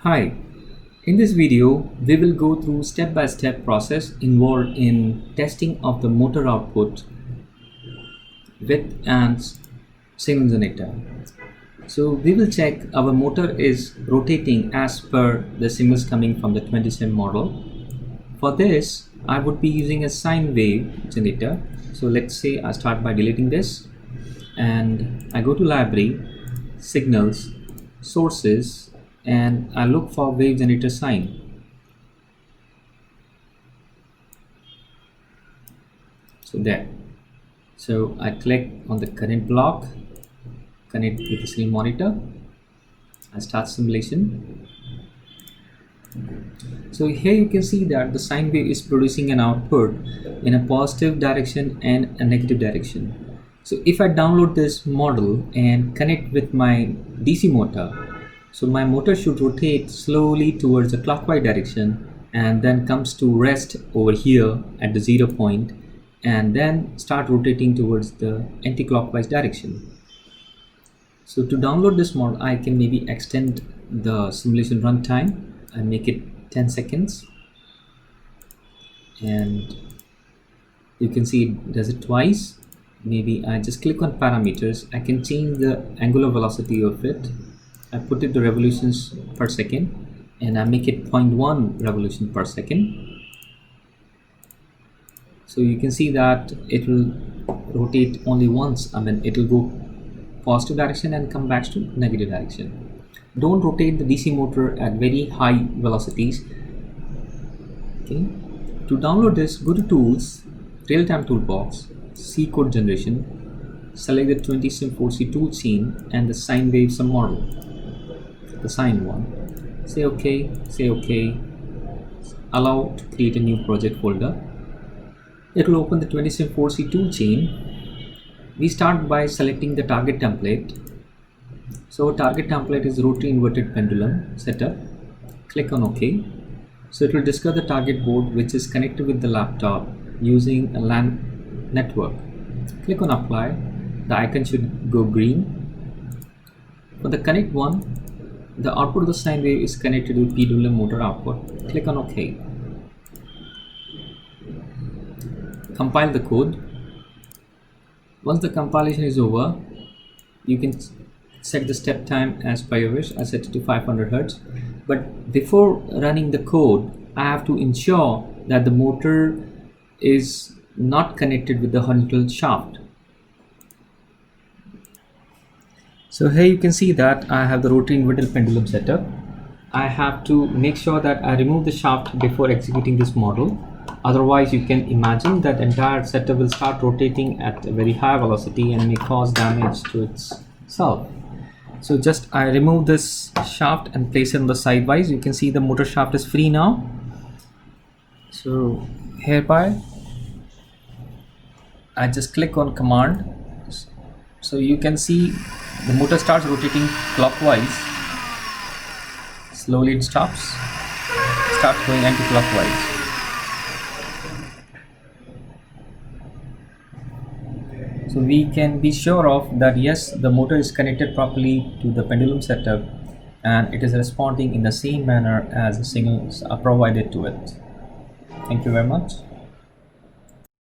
Hi, in this video we will go through step-by-step process involved in testing of the motor output with an signal generator. So we will check our motor is rotating as per the signals coming from the 27 model. For this I would be using a sine wave generator. So let's say I start by deleting this and I go to library, signals, sources, and I look for wave generator sine. So there. So I click on the current block, connect with the screen monitor. I start simulation. So here you can see that the sine wave is producing an output in a positive direction and a negative direction. So if I download this model and connect with my DC motor, so my motor should rotate slowly towards the clockwise direction and then comes to rest over here at the 0 point and then start rotating towards the anti-clockwise direction. So to download this model, I can maybe extend the simulation runtime and make it 10 seconds. And you can see it does it twice. Maybe I just click on parameters. I can change the angular velocity of it. I put it to revolutions per second and I make it 0.1 revolution per second. So you can see that it will rotate only once. It will go positive direction and come back to negative direction. Don't rotate the DC motor at very high velocities. Okay. To download this, go to Tools, Real-Time Toolbox, C Code Generation, select the 20sim4C toolchain and the sine wave submodel, the sine one. Say OK, say OK, allow to create a new project folder. It will open the 20sim4C toolchain. We start by selecting the target template. So target template is rotary inverted pendulum setup. Click on OK. So it will discover the target board which is connected with the laptop using a LAN network. Click on apply. The icon should go green. For the connect one, the output of the sine wave is connected with pendulum motor output. Click on OK. Compile the code. Once the compilation is over, you can set the step time as per your wish. I set it to 500 Hz. But before running the code, I have to ensure that the motor is not connected with the horizontal shaft. So here you can see that I have the rotary inverted pendulum setup. I have to make sure that I remove the shaft before executing this model. Otherwise, you can imagine that the entire setup will start rotating at a very high velocity and may cause damage to itself. So just I remove this shaft and place it on the sidewise. You can see the motor shaft is free now. So hereby I just click on command. So you can see the motor starts rotating clockwise. Slowly it stops, starts going anti-clockwise. So we can be sure of that yes, the motor is connected properly to the pendulum setup and it is responding in the same manner as the signals are provided to it. Thank you very much.